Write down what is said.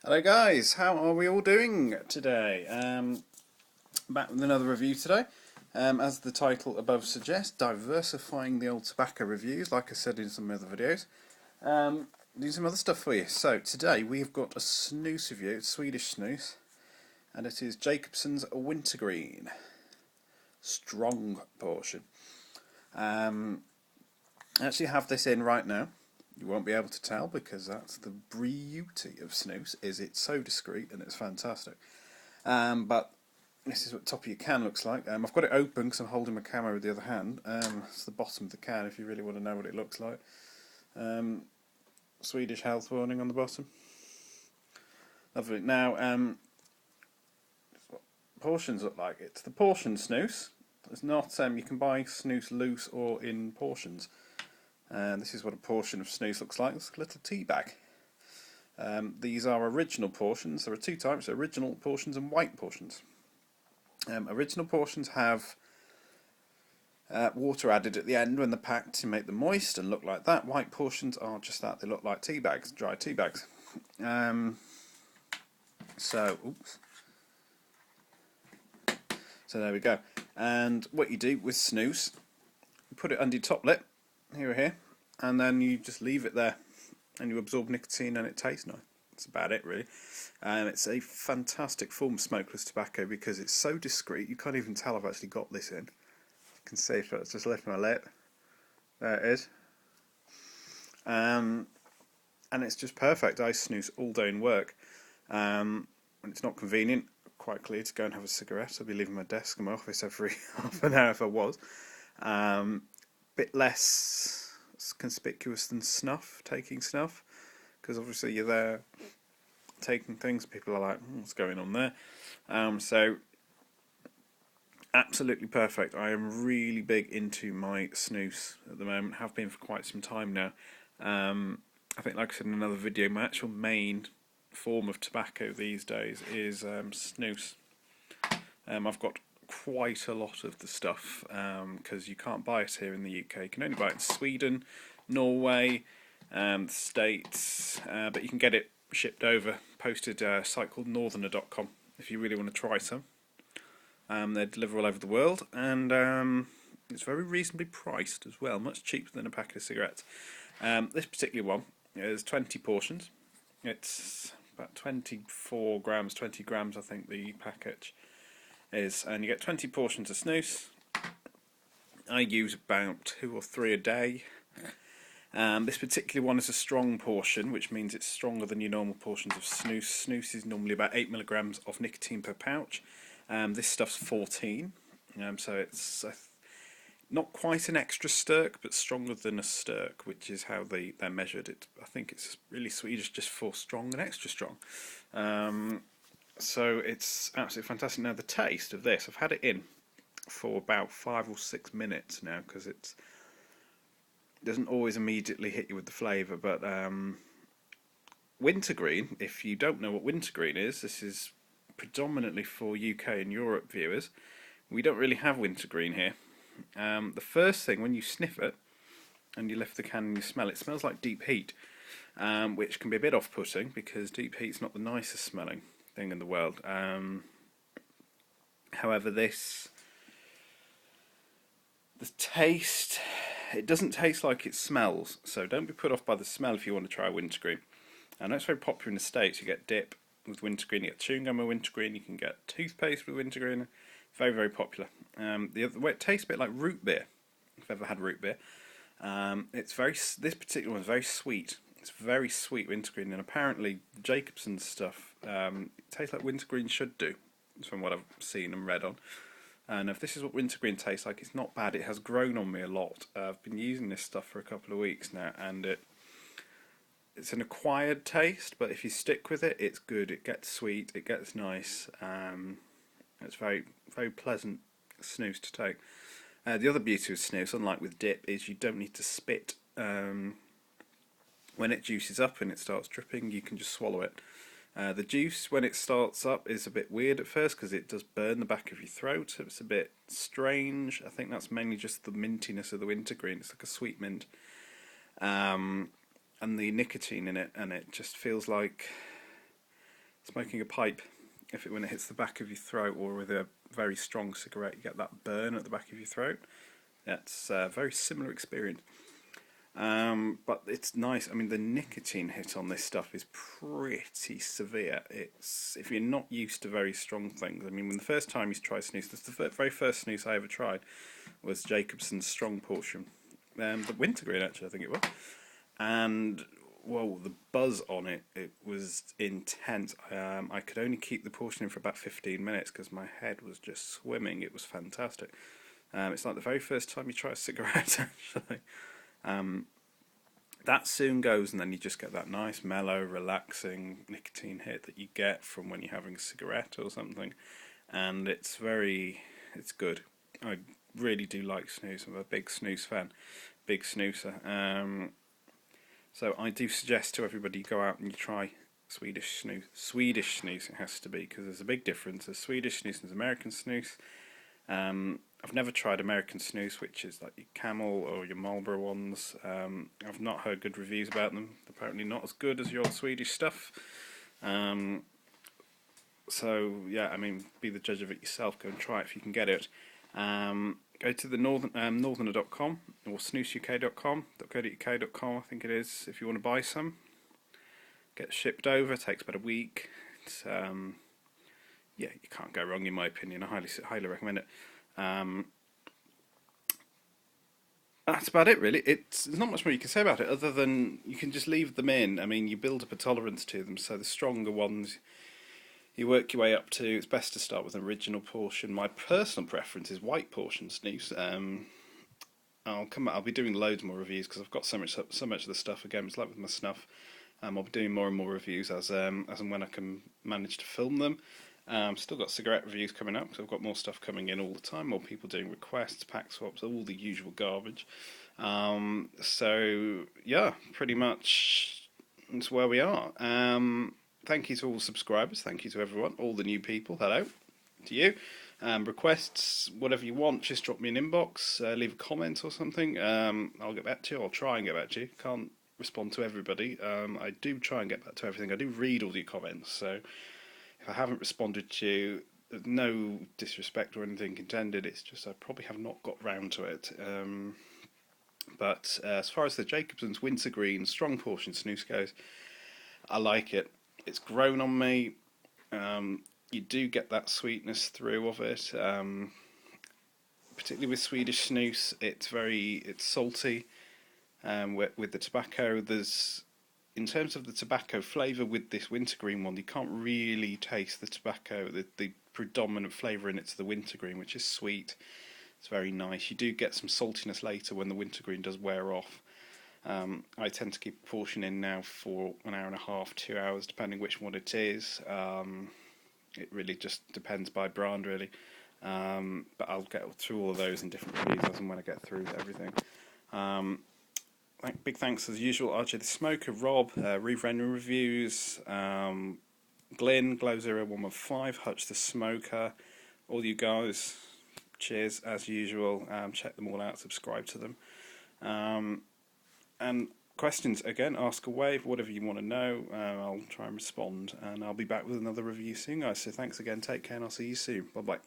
Hello guys, how are we all doing today? Back with another review today. As the title above suggests, diversifying the old tobacco reviews, like I said in some other videos. Doing some other stuff for you. So today we've got a snus review, it's Swedish snus, and it is Jakobsson's Wintergreen. Strong portion. I actually have this in right now. You won't be able to tell because that's the beauty of snus, is it's so discreet and it's fantastic. But this is what the top of your can looks like. I've got it open because I'm holding my camera with the other hand. It's the bottom of the can if you really want to know what it looks like. Swedish health warning on the bottom. Lovely. Now, this is what portions look like. It's the portion snus. It's not. You can buy snus loose or in portions. And this is what a portion of snus looks like. It's a little tea bag. These are original portions. There are two types: original portions and white portions. Original portions have water added at the end when they're packed to make them moist and look like that. White portions are just that; they look like tea bags, dry tea bags. So there we go. And what you do with snus, you put it under your top lip, here, and then you just leave it there, and you absorb nicotine, and it tastes nice. That's about it, really. It's a fantastic form of smokeless tobacco because it's so discreet. You can't even tell I've actually got this in. You can see if I just lift my lip. There it is. And it's just perfect. I snooze all day in work. When it's not convenient, quite clear to go and have a cigarette. I'll be leaving my desk in my office every half an hour if I was. Bit less conspicuous than snuff, taking snuff, because obviously you're there taking things, people are like, what's going on there? So absolutely perfect. I am really big into my snus at the moment, have been for quite some time now. I think, like I said in another video, my actual main form of tobacco these days is snus. I've got quite a lot of the stuff because you can't buy it here in the UK. You can only buy it in Sweden, Norway, the States, but you can get it shipped over, posted a site called northerner.com if you really want to try some. They deliver all over the world, and it's very reasonably priced as well, much cheaper than a packet of cigarettes. This particular one is 20 portions. It's about 24 grams, 20 grams I think the package is, and you get 20 portions of snus. I use about 2 or 3 a day. This particular one is a strong portion, which means it's stronger than your normal portions of snus. Snus is normally about 8 milligrams of nicotine per pouch. This stuff's 14, so it's not quite an extra stirk, but stronger than a stirk, which is how they're measured. I think it's really Swedish just for strong and extra strong. So it's absolutely fantastic. Now the taste of this, I've had it in for about 5 or 6 minutes now because it doesn't always immediately hit you with the flavour. But Wintergreen, if you don't know what Wintergreen is, this is predominantly for UK and Europe viewers. We don't really have Wintergreen here. The first thing when you sniff it and you lift the can and you smell it, it smells like deep heat, which can be a bit off-putting because deep heat's not the nicest smelling thing in the world. However, the taste, it doesn't taste like it smells, so don't be put off by the smell if you want to try Wintergreen. I know it's very popular in the States. You get dip with Wintergreen, you get chewing gum with Wintergreen, you can get toothpaste with Wintergreen. Very, very popular. The other way, it tastes a bit like root beer. If you've ever had root beer, this particular one is very sweet. It's very sweet Wintergreen, and apparently Jakobsson's stuff tastes like Wintergreen should do, from what I've seen and read on. And if this is what Wintergreen tastes like, it's not bad. It has grown on me a lot. I've been using this stuff for a couple of weeks now, and it's an acquired taste, but if you stick with it, it's good. It gets sweet, it gets nice. It's very, very pleasant snus to take. The other beauty of snus, unlike with dip, is you don't need to spit. When it juices up and it starts dripping, you can just swallow it. The juice, when it starts up, is a bit weird at first because it does burn the back of your throat. So it's a bit strange. I think that's mainly just the mintiness of the wintergreen. It's like a sweet mint. And the nicotine in it, and it just feels like smoking a pipe, when it hits the back of your throat, or with a very strong cigarette, you get that burn at the back of your throat. That's a very similar experience. But it's nice. I mean, the nicotine hit on this stuff is pretty severe. It's, if you're not used to very strong things. I mean, when the first time you try snus, the very first snus I ever tried was Jakobsson's strong portion, the Wintergreen actually, I think it was, and whoa, the buzz on it was intense. I could only keep the portion in for about 15 minutes because my head was just swimming. It was fantastic. It's like the very first time you try a cigarette, actually. That soon goes, and then you just get that nice, mellow, relaxing nicotine hit that you get from when you're having a cigarette or something, and it's good. I really do like snus. I'm a big snus fan, big snoozer. So I do suggest to everybody go out and you try Swedish snus. Swedish snus it has to be, because there's a big difference. There's Swedish snus and there's American snus. I've never tried American snus, which is like your Camel or your Marlboro ones. I've not heard good reviews about them. Apparently not as good as your Swedish stuff. So yeah, I mean, be the judge of it yourself. Go and try it if you can get it. Go to the northerner.com or snusuk.com.co.uk.com, I think it is, if you want to buy some. Get shipped over. It takes about a week. It's, yeah, you can't go wrong in my opinion. I highly recommend it. That's about it really. There's not much more you can say about it other than you can just leave them in. I mean, you build up a tolerance to them, so the stronger ones you work your way up to. It's best to start with an original portion. My personal preference is white portion snus. I'll be doing loads more reviews because I've got so much of the stuff. Again, it's like with my snuff. I'll be doing more and more reviews as and when I can manage to film them. Still got cigarette reviews coming up because I've got more stuff coming in all the time. More people doing requests, pack swaps, all the usual garbage. So yeah, pretty much that's where we are. Thank you to all the subscribers. Thank you to everyone, all the new people. Hello to you. Requests, whatever you want, just drop me an inbox, leave a comment or something. I'll get back to you. I'll try and get back to you. Can't respond to everybody. I do try and get back to everything. I do read all your comments, so if I haven't responded to you, there's no disrespect or anything intended. It's just I probably have not got round to it. But as far as the Jakobsson's Wintergreen strong portion snus goes, I like it. It's grown on me. You do get that sweetness through of it. Particularly with Swedish snus, it's salty. With the tobacco, in terms of the tobacco flavour with this Wintergreen one, you can't really taste the tobacco. The predominant flavour in it's the Wintergreen, which is sweet. It's very nice. You do get some saltiness later when the Wintergreen does wear off. I tend to keep a portion in now for an hour and a half, 2 hours, depending which one it is. It really just depends by brand, really. But I'll get through all of those in different reviews as and when I get through everything. Big thanks as usual, RJ the Smoker, Rob, Reeve Renner Reviews, Glyn, Glow0115, Hutch the Smoker, all you guys, cheers as usual. Check them all out, subscribe to them. And questions, again, ask away, whatever you want to know. I'll try and respond, and I'll be back with another review soon, guys. So thanks again, take care, and I'll see you soon. Bye-bye.